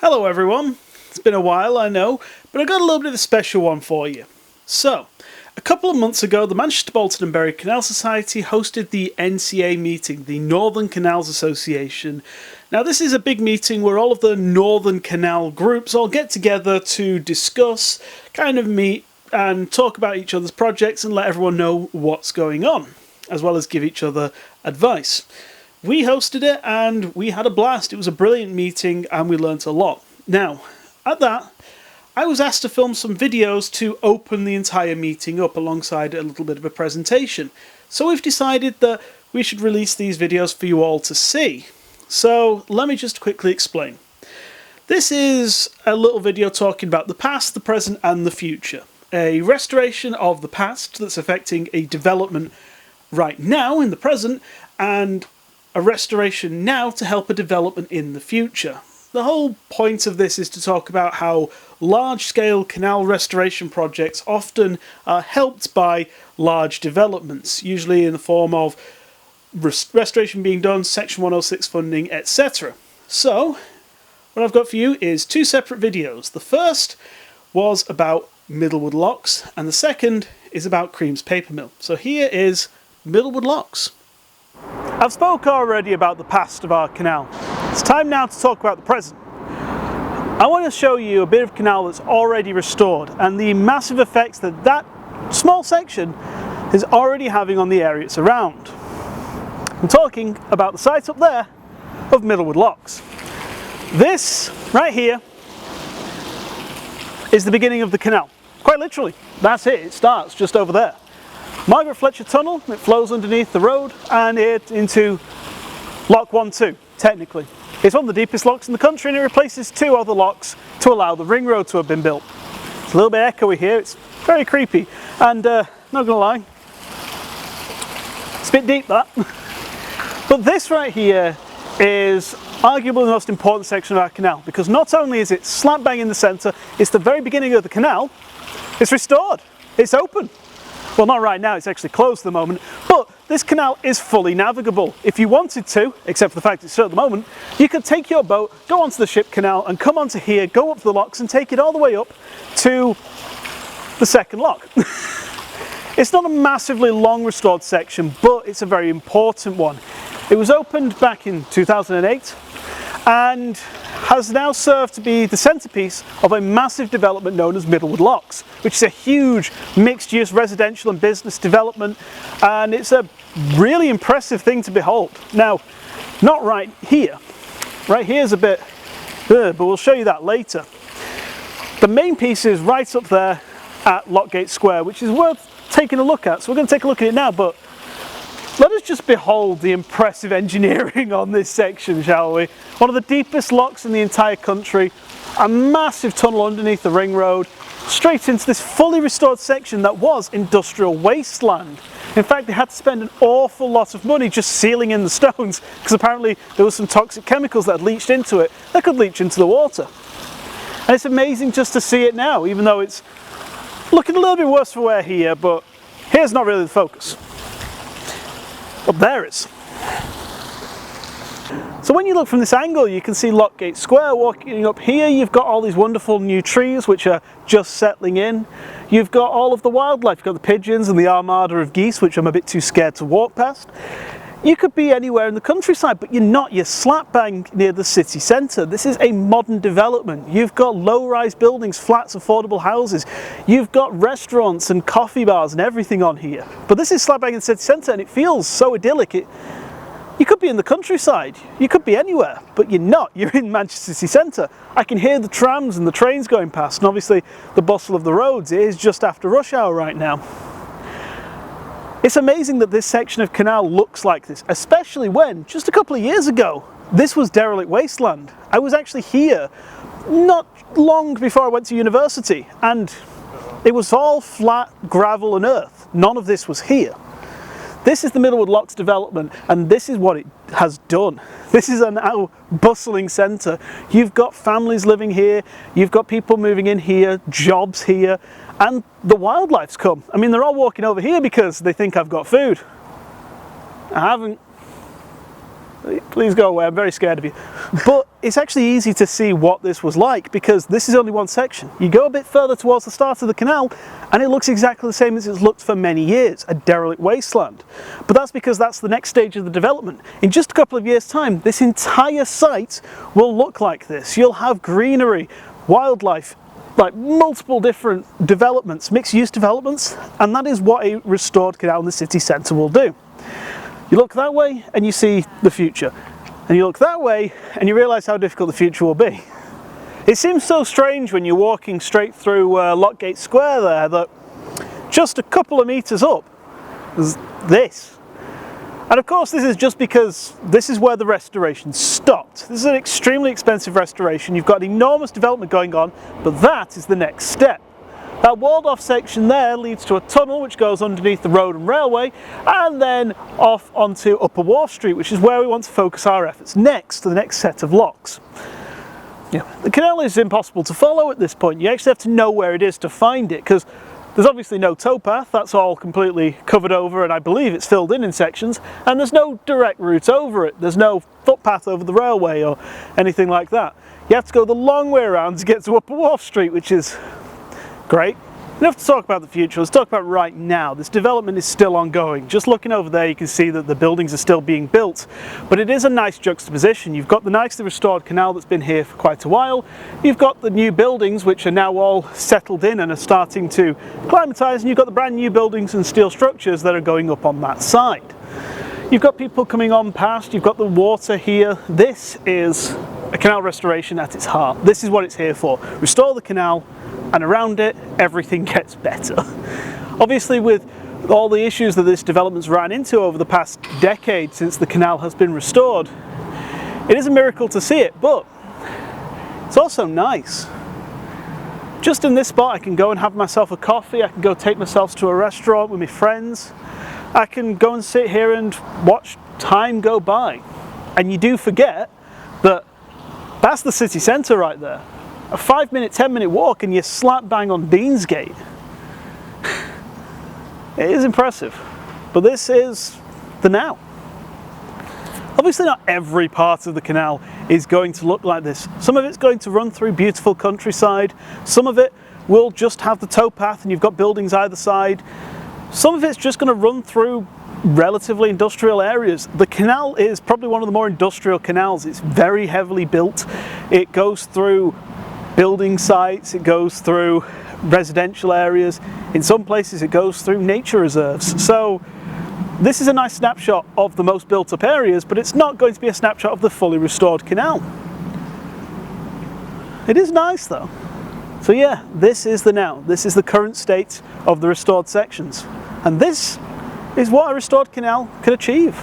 Hello everyone, it's been a while I know, but I got a little bit of a special one for you. So, a couple of months ago the Manchester, Bolton and Bury Canal Society hosted the NCA meeting, the Northern Canals Association. Now this is a big meeting where all of the Northern Canal groups all get together to discuss, kind of meet and talk about each other's projects and let everyone know what's going on, as well as give each other advice. We hosted it and we had a blast. It was a brilliant meeting and we learnt a lot. Now, at that, I was asked to film some videos to open the entire meeting up alongside a little bit of a presentation. So we've decided that we should release these videos for you all to see. So let me just quickly explain. This is a little video talking about the past, the present and the future. A restoration of the past that's affecting a development right now in the present, and a restoration now to help a development in the future. The whole point of this is to talk about how large-scale canal restoration projects often are helped by large developments, usually in the form of restoration being done, Section 106 funding, etc. So, what I've got for you is two separate videos. The first was about Middlewood locks, and the second is about Cream's paper mill. So here is Middlewood locks. I've spoken already about the past of our canal. It's time now to talk about the present. I want to show you a bit of canal that's already restored and the massive effects that that small section is already having on the area it's around. I'm talking about the site up there of Middlewood locks. This right here is the beginning of the canal. Quite literally, that's it. It starts just over there. Margaret Fletcher Tunnel, it flows underneath the road and it into Lock 1-2, technically. It's one of the deepest locks in the country and it replaces two other locks to allow the ring road to have been built. It's a little bit echoey here, it's very creepy, and not gonna lie, it's a bit deep that. But this right here is arguably the most important section of our canal, because not only is it slap bang in the centre, it's the very beginning of the canal, it's restored, it's open. Well, not right now, it's actually closed at the moment, but this canal is fully navigable. If you wanted to, except for the fact it's shut at the moment, you could take your boat, go onto the ship canal and come onto here, go up the locks and take it all the way up to the second lock. It's not a massively long restored section, but it's a very important one. It was opened back in 2008 and has now served to be the centrepiece of a massive development known as Middlewood Locks, which is a huge mixed-use residential and business development, and it's a really impressive thing to behold. Now, not right here. Right here's a bit, but we'll show you that later. The main piece is right up there at Lockgate Square, which is worth taking a look at. So we're going to take a look at it now, but let us just behold the impressive engineering on this section, shall we? One of the deepest locks in the entire country, a massive tunnel underneath the ring road, straight into this fully restored section that was industrial wasteland. In fact, they had to spend an awful lot of money just sealing in the stones, because apparently there was some toxic chemicals that had leached into it that could leach into the water. And it's amazing just to see it now, even though it's looking a little bit worse for wear here, but here's not really the focus. Up there is. So when you look from this angle, you can see Lockgate Square. Walking up here, you've got all these wonderful new trees which are just settling in. You've got all of the wildlife. You've got the pigeons and the armada of geese, which I'm a bit too scared to walk past. You could be anywhere in the countryside, but you're not. You're slap bang near the city centre. This is a modern development. You've got low-rise buildings, flats, affordable houses. You've got restaurants and coffee bars and everything on here. But this is slap bang in the city centre, and it feels so idyllic. You could be in the countryside. You could be anywhere, but you're not. You're in Manchester city centre. I can hear the trams and the trains going past, and obviously the bustle of the roads. It is just after rush hour right now. It's amazing that this section of canal looks like this, especially when, just a couple of years ago, this was derelict wasteland. I was actually here not long before I went to university, and it was all flat gravel and earth. None of this was here. This is the Middlewood Locks development, and this is what it has done. This is a now bustling centre. You've got families living here, you've got people moving in here, jobs here, and the wildlife's come. I mean, they're all walking over here because they think I've got food. I haven't. Please go away, I'm very scared of you. But it's actually easy to see what this was like, because this is only one section. You go a bit further towards the start of the canal and it looks exactly the same as it's looked for many years, a derelict wasteland. But that's because that's the next stage of the development. In just a couple of years' time, this entire site will look like this. You'll have greenery, wildlife, like multiple different developments, mixed-use developments, and that is what a restored canal in the city centre will do. You look that way and you see the future, and you look that way and you realise how difficult the future will be. It seems so strange when you're walking straight through Lockgate Square there that just a couple of metres up is this. And of course this is just because this is where the restoration stopped. This is an extremely expensive restoration. You've got an enormous development going on, but that is the next step. That walled off section there leads to a tunnel which goes underneath the road and railway, and then off onto Upper Wharf Street, which is where we want to focus our efforts next, to the next set of locks. Yeah. The canal is impossible to follow at this point. You actually have to know where it is to find it, because there's obviously no towpath, that's all completely covered over, and I believe it's filled in sections, and there's no direct route over it. There's no footpath over the railway or anything like that. You have to go the long way around to get to Upper Wharf Street, which is great. Enough to talk about the future, let's talk about right now. This development is still ongoing. Just looking over there you can see that the buildings are still being built, but it is a nice juxtaposition. You've got the nicely restored canal that's been here for quite a while, you've got the new buildings which are now all settled in and are starting to acclimatise, and you've got the brand new buildings and steel structures that are going up on that side. You've got people coming on past, you've got the water here. This is a canal restoration at its heart. This is what it's here for. Restore the canal, and around it everything gets better. Obviously, with all the issues that this development's ran into over the past decade since the canal has been restored, it is a miracle to see it, but it's also nice. Just in this spot I can go and have myself a coffee, I can go take myself to a restaurant with my friends, I can go and sit here and watch time go by. And you do forget that that's the city centre right there. A 5-minute, 10-minute walk and you're slap bang on Deansgate. It is impressive, but this is the now. Obviously not every part of the canal is going to look like this. Some of it's going to run through beautiful countryside, some of it will just have the towpath and you've got buildings either side. Some of it's just going to run through relatively industrial areas. The canal is probably one of the more industrial canals. It's very heavily built. It goes through building sites, it goes through residential areas, in some places it goes through nature reserves. So this is a nice snapshot of the most built up areas, but it's not going to be a snapshot of the fully restored canal. It is nice though. So yeah, this is the now. This is the current state of the restored sections. And this is what a restored canal can achieve.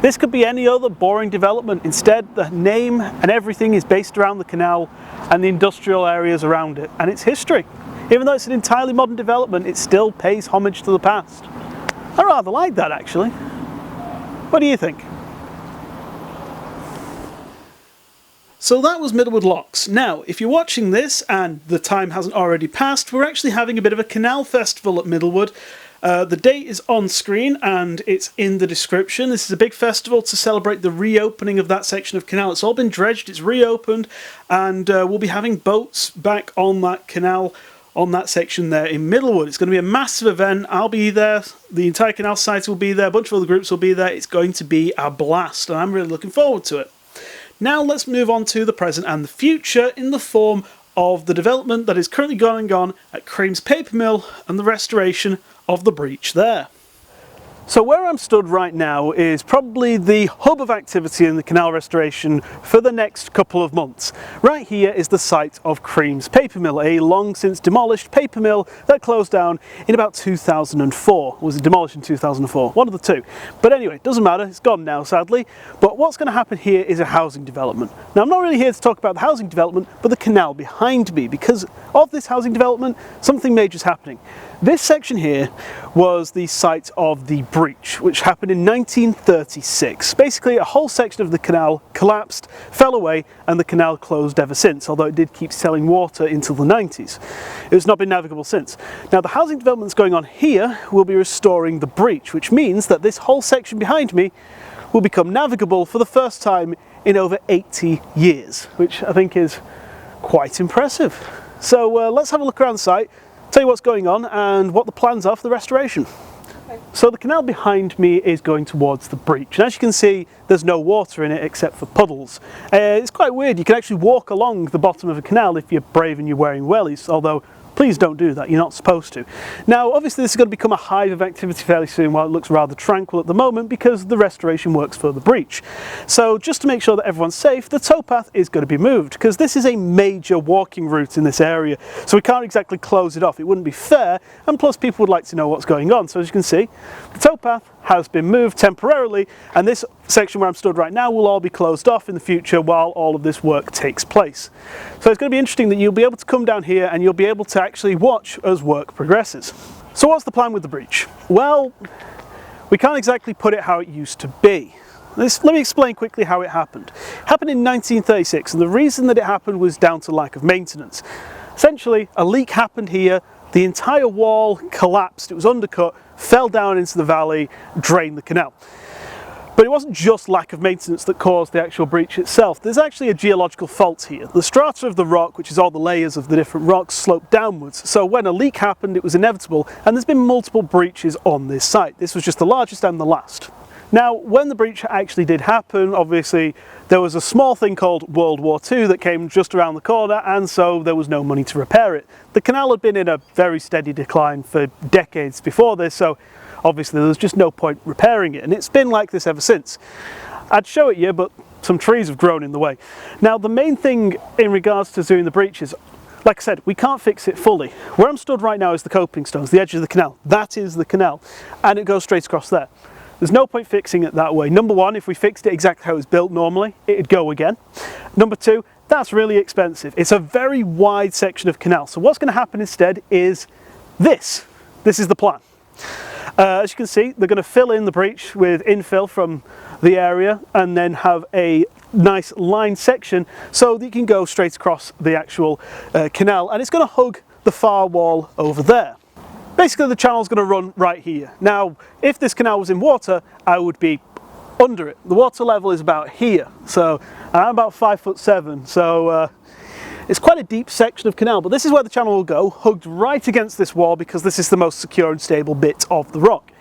This could be any other boring development. Instead, the name and everything is based around the canal and the industrial areas around it and its history. Even though it's an entirely modern development, it still pays homage to the past. I rather like that actually. What do you think? So that was Middlewood Locks. Now, if you're watching this and the time hasn't already passed, we're actually having a bit of a canal festival at Middlewood. The date is on screen and it's in the description. This is a big festival to celebrate the reopening of that section of canal. It's all been dredged, it's reopened, and we'll be having boats back on that canal, on that section there in Middlewood. It's going to be a massive event. I'll be there, the entire Canal Society will be there, a bunch of other groups will be there. It's going to be a blast and I'm really looking forward to it. Now let's move on to the present and the future in the form of the development that is currently going on at Cream's Paper Mill and the restoration of the breach there. So where I'm stood right now is probably the hub of activity in the canal restoration for the next couple of months. Right here is the site of Cream's Paper Mill, a long since demolished paper mill that closed down in about 2004. Was it demolished in 2004? One of the two. But anyway, it doesn't matter, it's gone now sadly. But what's going to happen here is a housing development. Now I'm not really here to talk about the housing development, but the canal behind me, because of this housing development, something major is happening. This section here was the site of the breach, which happened in 1936. Basically, a whole section of the canal collapsed, fell away, and the canal closed ever since, although it did keep selling water until the 90s. It has not been navigable since. Now, the housing developments going on here will be restoring the breach, which means that this whole section behind me will become navigable for the first time in over 80 years, which I think is quite impressive. So let's have a look around the site, tell you what's going on and what the plans are for the restoration. So the canal behind me is going towards the breach, and as you can see there's no water in it except for puddles. It's quite weird, you can actually walk along the bottom of a canal if you're brave and you're wearing wellies, although please don't do that, you're not supposed to. Now obviously this is going to become a hive of activity fairly soon while it looks rather tranquil at the moment because the restoration works for the breach. So just to make sure that everyone's safe, the towpath is going to be moved because this is a major walking route in this area, so we can't exactly close it off, it wouldn't be fair, and plus people would like to know what's going on. So as you can see, the towpath has been moved temporarily, and this section where I'm stood right now will all be closed off in the future while all of this work takes place. So it's going to be interesting that you'll be able to come down here and you'll be able to actually watch as work progresses. So what's the plan with the breach? Well, we can't exactly put it how it used to be. Let me explain quickly how it happened. It happened in 1936, and the reason that it happened was down to lack of maintenance. Essentially, a leak happened here, the entire wall collapsed, it was undercut, fell down into the valley, drained the canal. But it wasn't just lack of maintenance that caused the actual breach itself. There's actually a geological fault here. The strata of the rock, which is all the layers of the different rocks, sloped downwards. So when a leak happened, it was inevitable, and there's been multiple breaches on this site. This was just the largest and the last. Now, when the breach actually did happen, obviously there was a small thing called World War II that came just around the corner, and so there was no money to repair it. The canal had been in a very steady decline for decades before this, so obviously there was just no point repairing it, and it's been like this ever since. I'd show it you, but some trees have grown in the way. Now the main thing in regards to doing the breach is, like I said, we can't fix it fully. Where I'm stood right now is the coping stones, the edge of the canal. That is the canal, and it goes straight across there. There's no point fixing it that way. Number one, if we fixed it exactly how it was built normally, it'd go again. Number two, that's really expensive. It's a very wide section of canal. So what's going to happen instead is this. This is the plan. As you can see, they're going to fill in the breach with infill from the area and then have a nice line section so that you can go straight across the actual canal, and it's going to hug the far wall over there. Basically the channel's going to run right here. Now if this canal was in water, I would be under it. The water level is about here, so I'm about 5'7", so it's quite a deep section of canal, but this is where the channel will go, hugged right against this wall because this is the most secure and stable bit of the rock.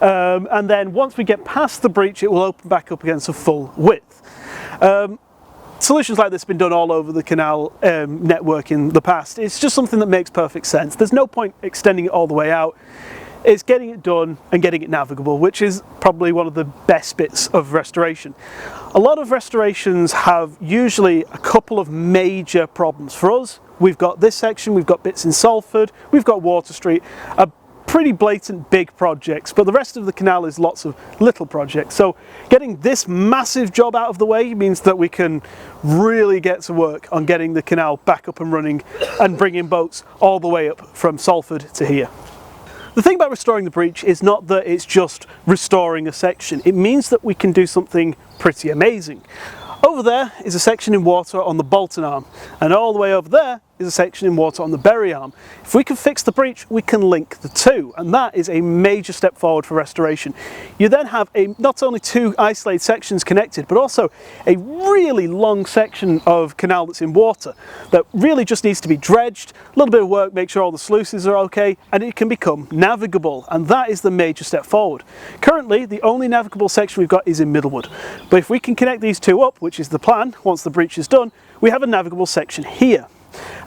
And then once we get past the breach, it will open back up against a full width. Solutions like this have been done all over the canal network in the past. It's just something that makes perfect sense. There's no point extending it all the way out. It's getting it done and getting it navigable, which is probably one of the best bits of restoration. A lot of restorations have usually a couple of major problems. For us, we've got this section, we've got bits in Salford, we've got Water Street, pretty blatant big projects, but the rest of the canal is lots of little projects. So getting this massive job out of the way means that we can really get to work on getting the canal back up and running and bringing boats all the way up from Salford to here. The thing about restoring the breach is not that it's just restoring a section, it means that we can do something pretty amazing. Over there is a section in water on the Bolton arm, and all the way over there is a section in water on the Bury arm. If we can fix the breach, we can link the two, and that is a major step forward for restoration. You then have not only two isolated sections connected, but also a really long section of canal that's in water that really just needs to be dredged, a little bit of work, make sure all the sluices are okay, and it can become navigable, and that is the major step forward. Currently, the only navigable section we've got is in Middlewood, but if we can connect these two up, which is the plan, once the breach is done, we have a navigable section here.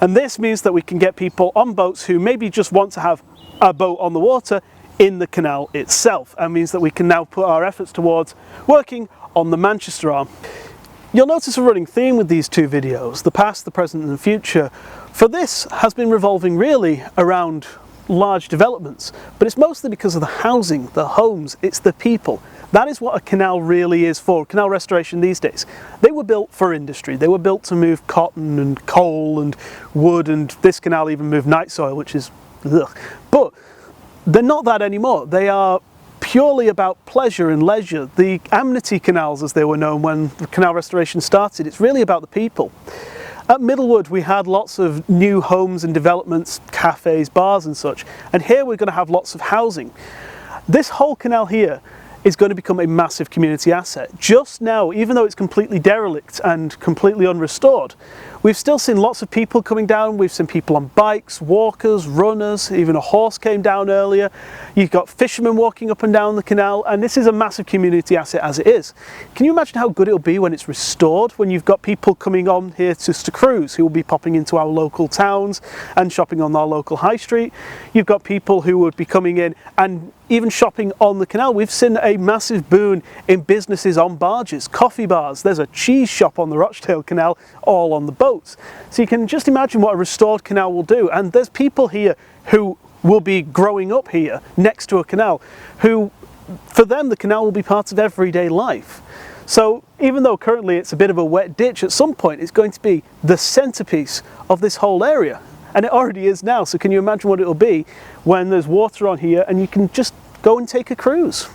And this means that we can get people on boats who maybe just want to have a boat on the water in the canal itself, and means that we can now put our efforts towards working on the Manchester arm. You'll notice a running theme with these two videos, the past, the present and the future. For this has been revolving really around large developments, but it's mostly because of the housing, the homes, it's the people. That is what a canal really is for, canal restoration these days. They were built for industry, they were built to move cotton and coal and wood, and this canal even moved night soil, which is ugh. But they're not that anymore. They are purely about pleasure and leisure. The amenity canals, as they were known when the canal restoration started, it's really about the people. At Middlewood we had lots of new homes and developments, cafes, bars and such, and here we're going to have lots of housing. This whole canal here is going to become a massive community asset. Just now, even though it's completely derelict and completely unrestored, we've still seen lots of people coming down. We've seen people on bikes, walkers, runners, even a horse came down earlier. You've got fishermen walking up and down the canal, and this is a massive community asset as it is. Can you imagine how good it'll be when it's restored, when you've got people coming on here to cruise who will be popping into our local towns and shopping on our local high street? You've got people who would be coming in and even shopping on the canal. We've seen a massive boon in businesses on barges, coffee bars. There's a cheese shop on the Rochdale Canal, all on the boats. So you can just imagine what a restored canal will do. And there's people here who will be growing up here next to a canal, who, for them, the canal will be part of everyday life. So even though currently it's a bit of a wet ditch, at some point it's going to be the centerpiece of this whole area. And it already is now, so can you imagine what it'll be when there's water on here and you can just go and take a cruise.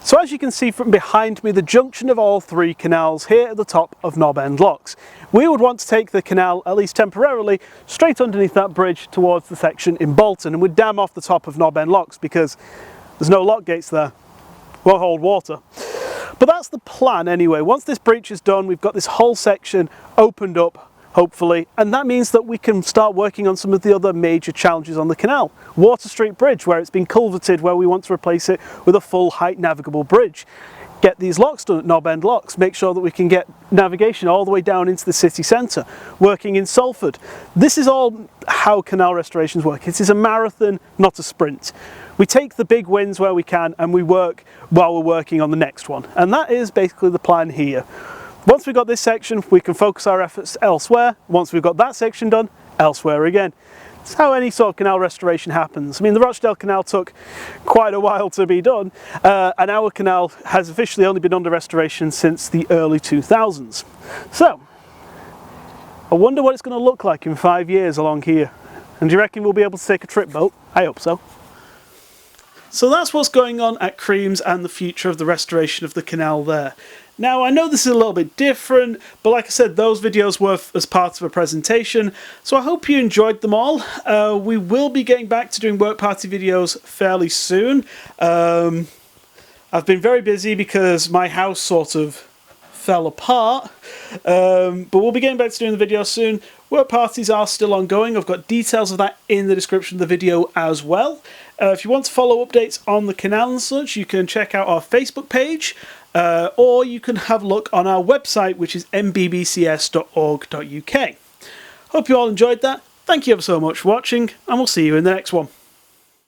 So as you can see from behind me, the junction of all three canals here at the top of Knob End Locks. We would want to take the canal, at least temporarily, straight underneath that bridge towards the section in Bolton, and we'd dam off the top of Knob End Locks because there's no lock gates there, won't hold water. But that's the plan anyway. Once this breach is done, we've got this whole section opened up, hopefully, and that means that we can start working on some of the other major challenges on the canal. Water Street Bridge, where it's been culverted, where we want to replace it with a full height navigable bridge. Get these locks done at Knob End Locks, make sure that we can get navigation all the way down into the city centre, working in Salford. This is all how canal restorations work. It is a marathon, not a sprint. We take the big wins where we can and we work while we're working on the next one. And that is basically the plan here. Once we've got this section, we can focus our efforts elsewhere. Once we've got that section done, elsewhere again. It's how any sort of canal restoration happens. I mean, the Rochdale Canal took quite a while to be done, and our canal has officially only been under restoration since the early 2000s. So, I wonder what it's going to look like in 5 years along here. And do you reckon we'll be able to take a trip boat? I hope so. So that's what's going on at Creams and the future of the restoration of the canal there. Now, I know this is a little bit different, but like I said, those videos were as part of a presentation, so I hope you enjoyed them all. We will be getting back to doing work party videos fairly soon. I've been very busy because my house sort of fell apart, but we'll be getting back to doing the videos soon. Work parties are still ongoing. I've got details of that in the description of the video as well. If you want to follow updates on the canal and such, you can check out our Facebook page, or you can have a look on our website, which is mbbcs.org.uk. Hope you all enjoyed that. Thank you ever so much for watching, and we'll see you in the next one.